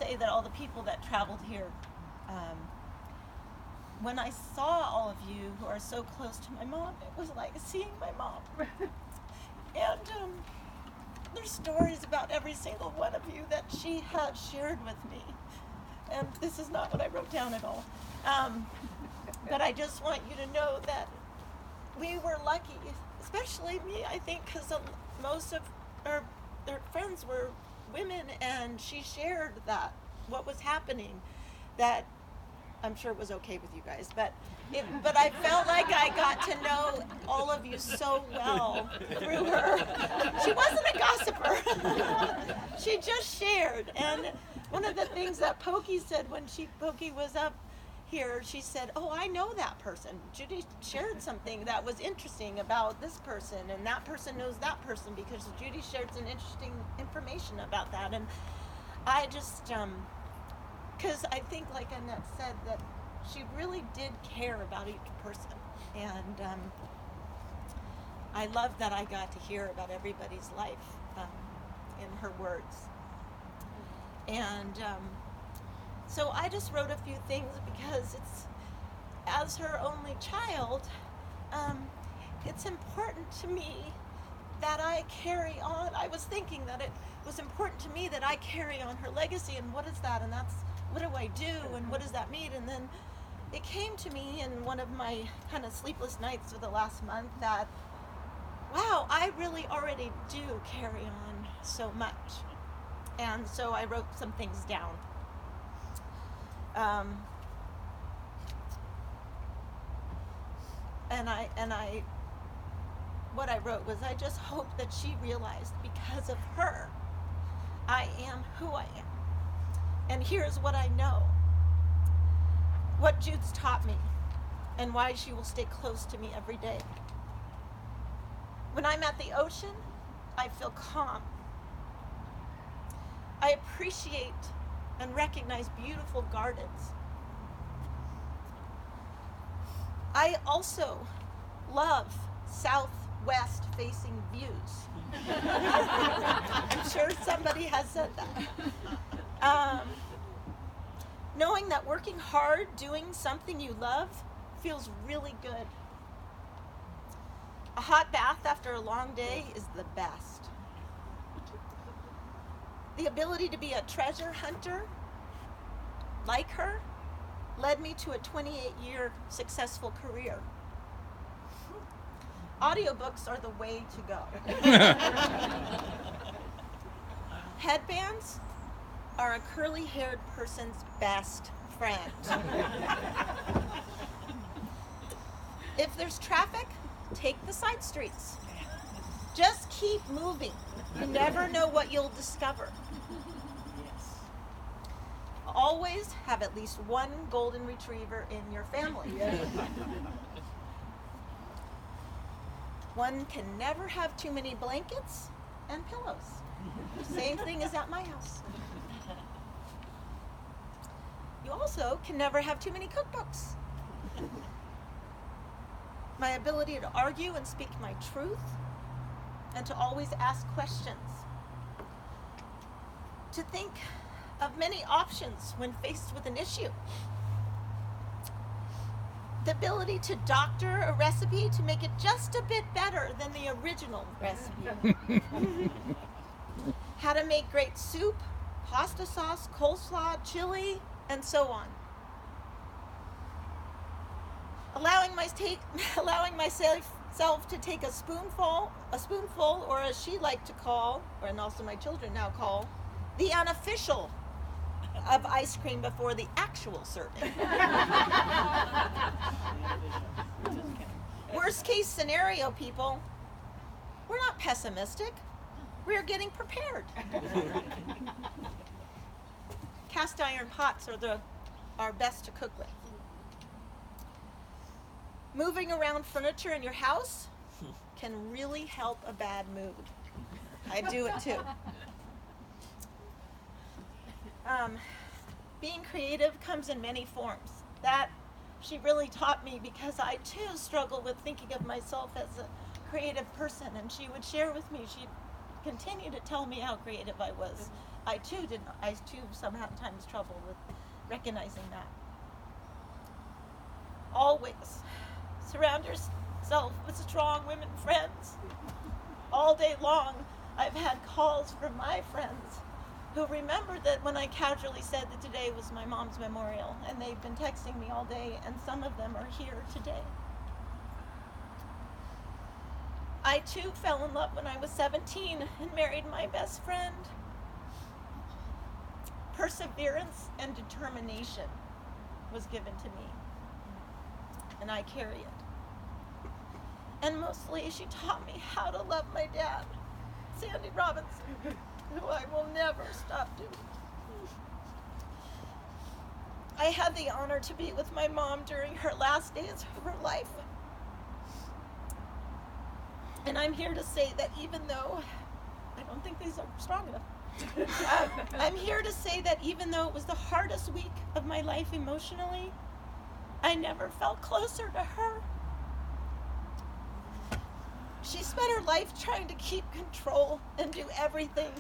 say that all the people that traveled here, when I saw all of you who are so close to my mom, it was like seeing my mom. And there's stories about every single one of you that she has shared with me. And this is not what I wrote down at all. But I just want you to know that we were lucky, especially me, I think, because most of their friends were women, and she shared that, what was happening, that I'm sure it was okay with you guys, but I felt like I got to know all of you so well through her. She wasn't a gossiper. She just shared. And one of the things that Pokey said when Pokey was up here, she said, "Oh, I know that person. Judy shared something that was interesting about this person, and that person knows that person because Judy shared some interesting information about that." And I just, because I think, like Annette said, that she really did care about each person. And I love that I got to hear about everybody's life in her words. And so I just wrote a few things because it's, as her only child, it's important to me that I carry on. I was thinking that it was important to me that I carry on her legacy, and what is that? And that's, what do I do? And what does that mean? And then it came to me in one of my kind of sleepless nights of the last month that, wow, I really already do carry on so much. And so I wrote some things down. What I wrote was, I just hope that she realized because of her, I am who I am. And here's what I know. What Jude's taught me and why she will stay close to me every day. When I'm at the ocean, I feel calm. I appreciate and recognize beautiful gardens. I also love southwest facing views. I'm sure somebody has said that. Knowing that working hard, doing something you love, feels really good. A hot bath after a long day is the best. The ability to be a treasure hunter, like her, led me to a 28-year successful career. Audiobooks are the way to go. Headbands are a curly-haired person's best friend. If there's traffic, take the side streets. Just keep moving. You never know what you'll discover. Always have at least one golden retriever in your family. One can never have too many blankets and pillows. Same thing as at my house. You also can never have too many cookbooks. My ability to argue and speak my truth, and to always ask questions. To think of many options when faced with an issue. The ability to doctor a recipe to make it just a bit better than the original recipe. How to make great soup, pasta sauce, coleslaw, chili, and so on. Allowing myself to take a spoonful, or as she liked to call, and also my children now call, the unofficial of ice cream before the actual serving. Worst case scenario, people, we're not pessimistic. We're getting prepared. Cast iron pots are best to cook with. Moving around furniture in your house can really help a bad mood. I do it too. Being creative comes in many forms. That she really taught me, because I too struggle with thinking of myself as a creative person, and she would share with me, she'd continue to tell me how creative I was, I too sometimes trouble with recognizing that. Always surround yourself with strong women friends. All day long, I've had calls from my friends who remembered that when I casually said that today was my mom's memorial, and they've been texting me all day, and some of them are here today. I too fell in love when I was 17 and married my best friend. Perseverance and determination was given to me, and I carry it. And mostly she taught me how to love my dad, Sandy Robinson, who I will never stop doing. I had the honor to be with my mom during her last days of her life. And I'm here to say that even though, I don't think these are strong enough, I'm here to say that even though it was the hardest week of my life emotionally, I never felt closer to her. She spent her life trying to keep control and do everything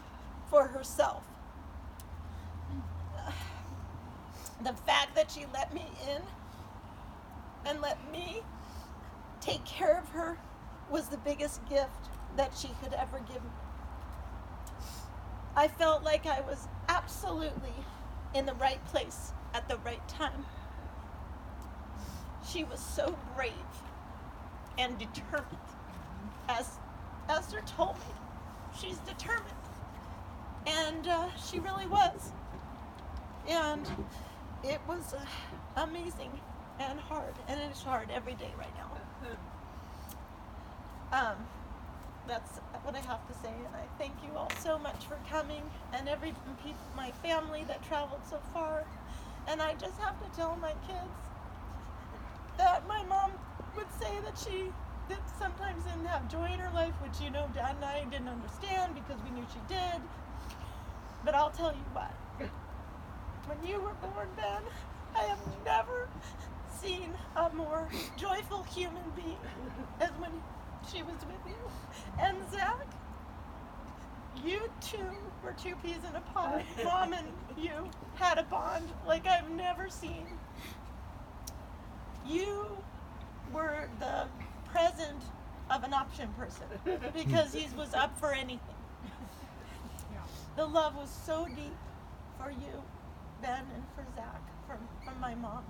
for herself. The fact that she let me in and let me take care of her was the biggest gift that she could ever give me. I felt like I was absolutely in the right place at the right time. She was so brave and determined. As Esther told me, she's determined. And she really was. And it was amazing and hard. And it's hard every day right now. That's what I have to say, and I thank you all so much for coming, and my family that traveled so far. And I just have to tell my kids that my mom would say that she sometimes didn't have joy in her life, which, you know, Dad and I didn't understand because we knew she did. But I'll tell you what, when you were born, Ben, I have never seen a more joyful human being as when she was with you. And Zach, you two were two peas in a pod. Mom and you had a bond like I've never seen. You were the present of an option person because he was up for anything. The love was so deep for you, Ben, and for Zach, from my mom.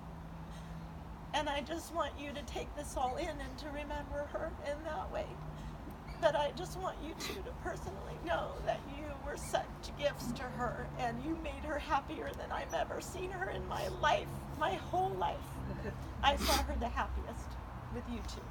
And I just want you to take this all in and to remember her in that way. But I just want you two to personally know that you were such gifts to her, and you made her happier than I've ever seen her in my life, my whole life. I saw her the happiest with you two.